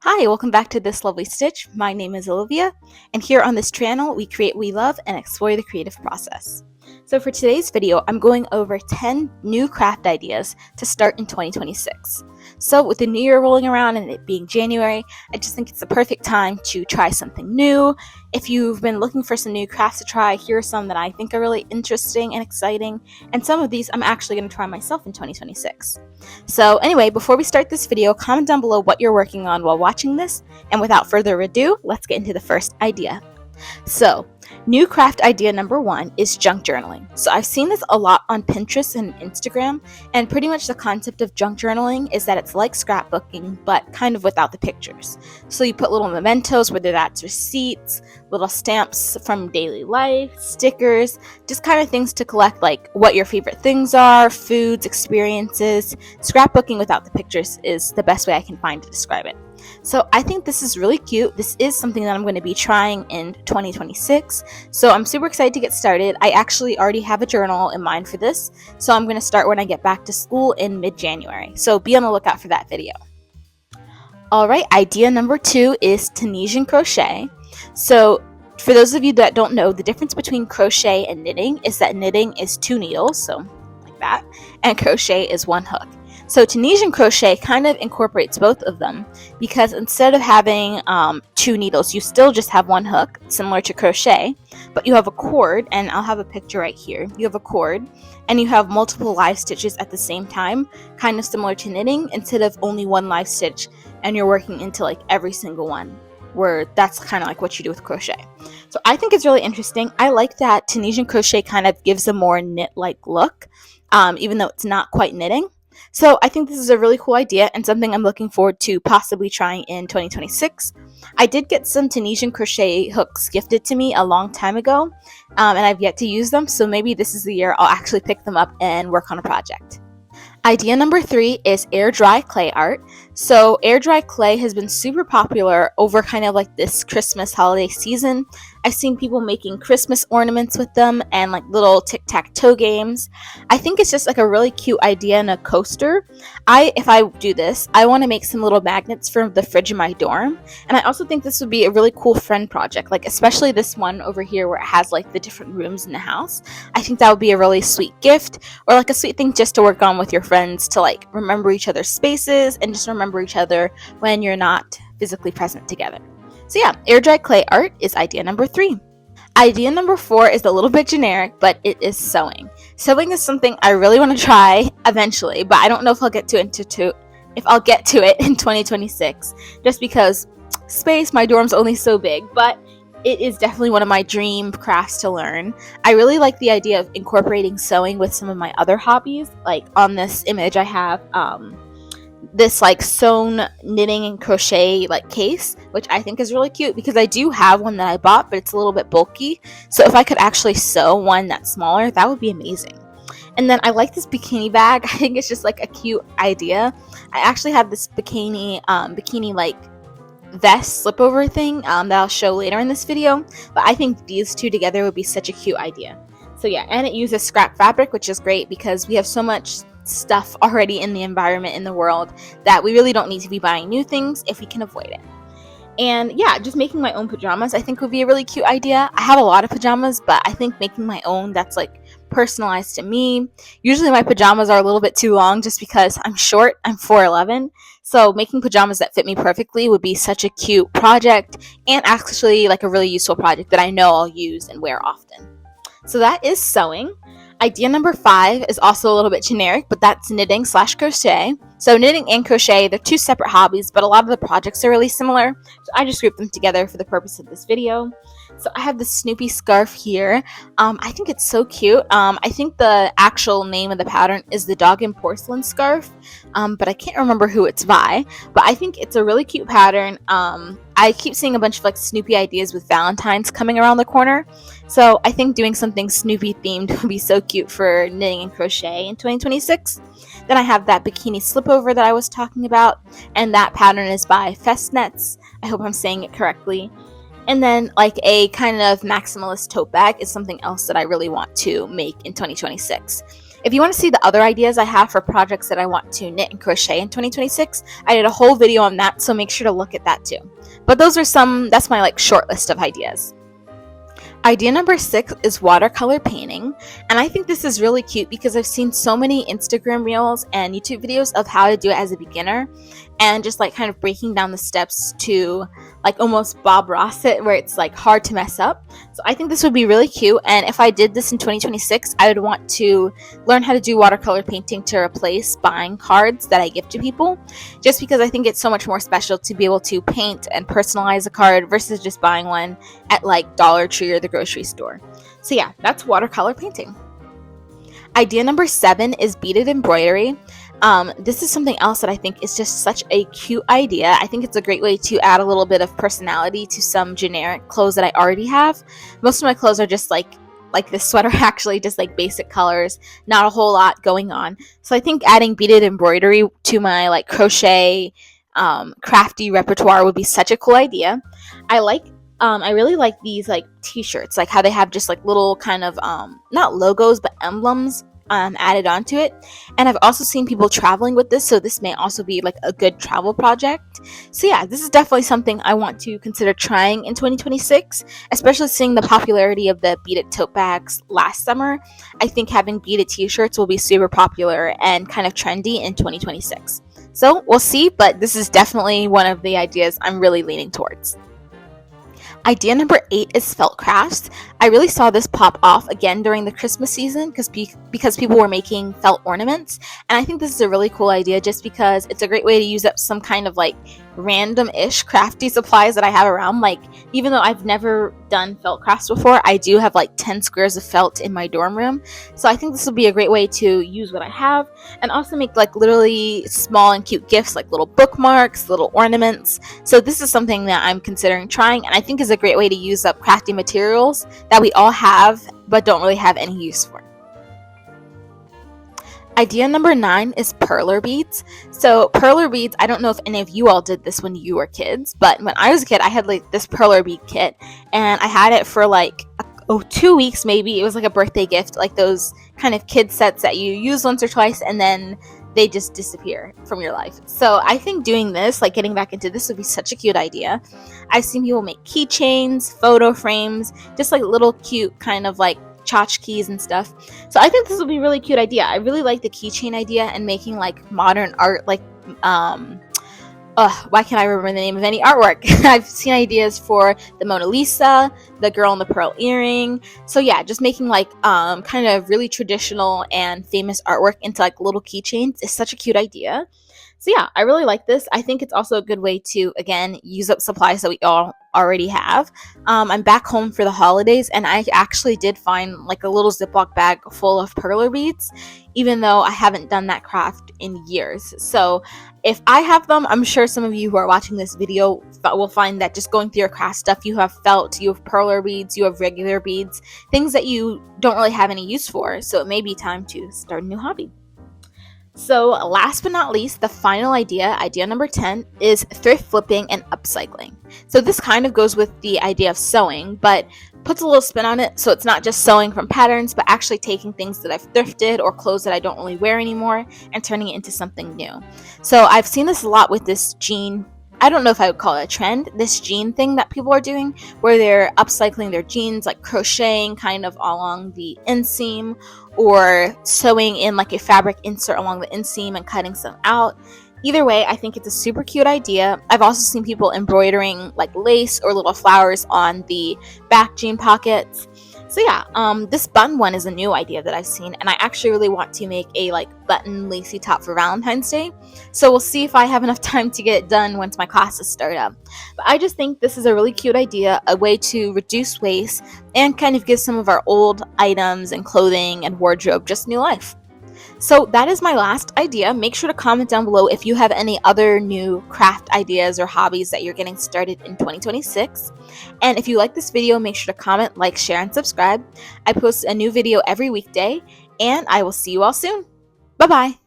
Hi, welcome back to This Lovely Stitch. My name is Olivia, and here on this channel, we create what we love and explore the creative process. So for today's video, I'm going over 10 new craft ideas to start in 2026. So with the new year rolling around and it being January, I just think it's the perfect time to try something new. If you've been looking for some new crafts to try, here are some that I think are really interesting and exciting, and some of these I'm actually going to try myself in 2026. So anyway, before we start this video, comment down below what you're working on while watching this, and without further ado, let's get into the first idea. So, new craft idea number 1 is junk journaling. So I've seen this a lot on Pinterest and Instagram, and pretty much the concept of junk journaling is that it's like scrapbooking, but kind of without the pictures. So you put little mementos, whether that's receipts, little stamps from daily life, stickers, just kind of things to collect like what your favorite things are, foods, experiences. Scrapbooking without the pictures is the best way I can find to describe it. So I think this is really cute. This is something that I'm going to be trying in 2026. So I'm super excited to get started. I actually already have a journal in mind for this. So I'm going to start when I get back to school in mid-January. So be on the lookout for that video. Alright, idea number 2 is Tunisian crochet. So for those of you that don't know, the difference between crochet and knitting is that knitting is 2 needles, so like that, and crochet is 1 hook. So Tunisian crochet kind of incorporates both of them because instead of having 2 needles, you still just have 1 hook, similar to crochet, but you have a cord, and I'll have a picture right here. You have a cord, and you have multiple live stitches at the same time, kind of similar to knitting, instead of only 1 live stitch, and you're working into like every single one, where that's kind of like what you do with crochet. So I think it's really interesting. I like that Tunisian crochet kind of gives a more knit-like look, even though it's not quite knitting. So I think this is a really cool idea and something I'm looking forward to possibly trying in 2026. I did get some Tunisian crochet hooks gifted to me a long time ago, and I've yet to use them, so maybe this is the year I'll actually pick them up and work on a project. Idea number 3 is air dry clay art. So air dry clay has been super popular over kind of like this Christmas holiday season. I've seen people making Christmas ornaments with them and like little tic-tac-toe games. I think it's just like a really cute idea and a coaster. If I do this, I want to make some little magnets for the fridge in my dorm. And I also think this would be a really cool friend project, like especially this one over here where it has like the different rooms in the house. I think that would be a really sweet gift, or like a sweet thing just to work on with your friends to like remember each other's spaces and just remember each other when you're not physically present together. So yeah, air dry clay art is idea number 3. Idea number 4 is a little bit generic, but it is sewing. Sewing is something I really want to try eventually, but I don't know if I'll get to it in 2026, just because space, my dorm's only so big, but it is definitely one of my dream crafts to learn. I really like the idea of incorporating sewing with some of my other hobbies. Like on this image I have this like sewn knitting and crochet like case, which I think is really cute because I do have one that I bought, but it's a little bit bulky. So if I could actually sew one that's smaller, that would be amazing. And then I like this bikini bag. I think it's just like a cute idea. I actually have this bikini like vest slipover thing that I'll show later in this video, but I think these two together would be such a cute idea. So yeah, and it uses scrap fabric, which is great because we have so much stuff already in the environment in the world that we really don't need to be buying new things if we can avoid it. And yeah, just making my own pajamas I think would be a really cute idea. I have a lot of pajamas, but I think making my own that's like personalized to me. Usually my pajamas are a little bit too long just because I'm short. I'm 4'11", so making pajamas that fit me perfectly would be such a cute project, and actually like a really useful project that I know I'll use and wear often. So that is sewing. Idea number 5 is also a little bit generic, but that's knitting / crochet. So knitting and crochet, they're 2 separate hobbies, but a lot of the projects are really similar. So I just grouped them together for the purpose of this video. So I have this Snoopy scarf here. I think it's so cute. I think the actual name of the pattern is the Dog and Porcelain scarf, but I can't remember who it's by. But I think it's a really cute pattern. I keep seeing a bunch of like Snoopy ideas with Valentine's coming around the corner. So I think doing something Snoopy themed would be so cute for knitting and crochet in 2026. Then I have that bikini slipover that I was talking about, and that pattern is by Festnets. I hope I'm saying it correctly. And then like a kind of maximalist tote bag is something else that I really want to make in 2026. If you want to see the other ideas I have for projects that I want to knit and crochet in 2026, I did a whole video on that, so make sure to look at that too. But that's my short list of ideas. Idea number 6 is watercolor painting, and I think this is really cute because I've seen so many Instagram reels and YouTube videos of how to do it as a beginner, and just kind of breaking down the steps to almost Bob Ross it, where it's hard to mess up. So I think this would be really cute, and if I did this in 2026, I would want to learn how to do watercolor painting to replace buying cards that I give to people, just because I think it's so much more special to be able to paint and personalize a card versus just buying one at Dollar Tree or the grocery store. So yeah, that's watercolor painting. Idea number 7 is beaded embroidery. This is something else that I think is just such a cute idea. I think it's a great way to add a little bit of personality to some generic clothes that I already have. Most of my clothes are just like this sweater, actually, just basic colors, not a whole lot going on. So I think adding beaded embroidery to my crochet crafty repertoire would be such a cool idea. I really like these t-shirts, how they have just little kind of not logos but emblems added onto it. And I've also seen people traveling with this, so this may also be a good travel project. So yeah, this is definitely something I want to consider trying in 2026, especially seeing the popularity of the beaded tote bags last summer. I think having beaded t-shirts will be super popular and kind of trendy in 2026. So we'll see, but this is definitely one of the ideas I'm really leaning towards. Idea number 8 is felt crafts. I really saw this pop off again during the Christmas season because people were making felt ornaments, and I think this is a really cool idea just because it's a great way to use up some kind of random-ish crafty supplies that I have around. Even though I've never done felt crafts before, I do have 10 squares of felt in my dorm room, so I think this will be a great way to use what I have and also make literally small and cute gifts, little bookmarks, little ornaments. So this is something that I'm considering trying, and I think is a great way to use up crafty materials that we all have but don't really have any use for. Idea number 9 is perler beads. So perler beads, I don't know if any of you all did this when you were kids, but when I was a kid, I had this perler bead kit, and I had it for 2 weeks maybe. It was a birthday gift, those kind of kid sets that you use once or twice and then they just disappear from your life. So I think doing this, getting back into this, would be such a cute idea. I've seen people make keychains, photo frames, just little cute kind of tchotchkes and stuff. So I think this will be a really cute idea. I really like the keychain idea and making modern art, why can't I remember the name of any artwork? I've seen ideas for the Mona Lisa, the girl in the pearl earring. So yeah, just making kind of really traditional and famous artwork into little keychains is such a cute idea. So yeah, I really like this. I think it's also a good way to, again, use up supplies that we all already have. I'm back home for the holidays, and I actually did find a little Ziploc bag full of perler beads, even though I haven't done that craft in years. So if I have them, I'm sure some of you who are watching this video will find that just going through your craft stuff, you have felt, you have perler beads, you have regular beads, things that you don't really have any use for. So it may be time to start a new hobby. So last but not least, the final idea number 10, is thrift flipping and upcycling. So this kind of goes with the idea of sewing, but puts a little spin on it, so it's not just sewing from patterns, but actually taking things that I've thrifted or clothes that I don't really wear anymore and turning it into something new. So I've seen this a lot with this jean, I don't know if I would call it a trend, this jean thing that people are doing, where they're upcycling their jeans, crocheting kind of along the inseam, or sewing in a fabric insert along the inseam and cutting some out. Either way, I think it's a super cute idea. I've also seen people embroidering lace or little flowers on the back jean pockets. So yeah, this button one is a new idea that I've seen, and I actually really want to make a button lacy top for Valentine's Day. So we'll see if I have enough time to get it done once my classes start up. But I just think this is a really cute idea, a way to reduce waste and kind of give some of our old items and clothing and wardrobe just new life. So that is my last idea. Make sure to comment down below if you have any other new craft ideas or hobbies that you're getting started in 2026. And if you like this video, make sure to comment, share, and subscribe. I post a new video every weekday, and I will see you all soon. Bye-bye.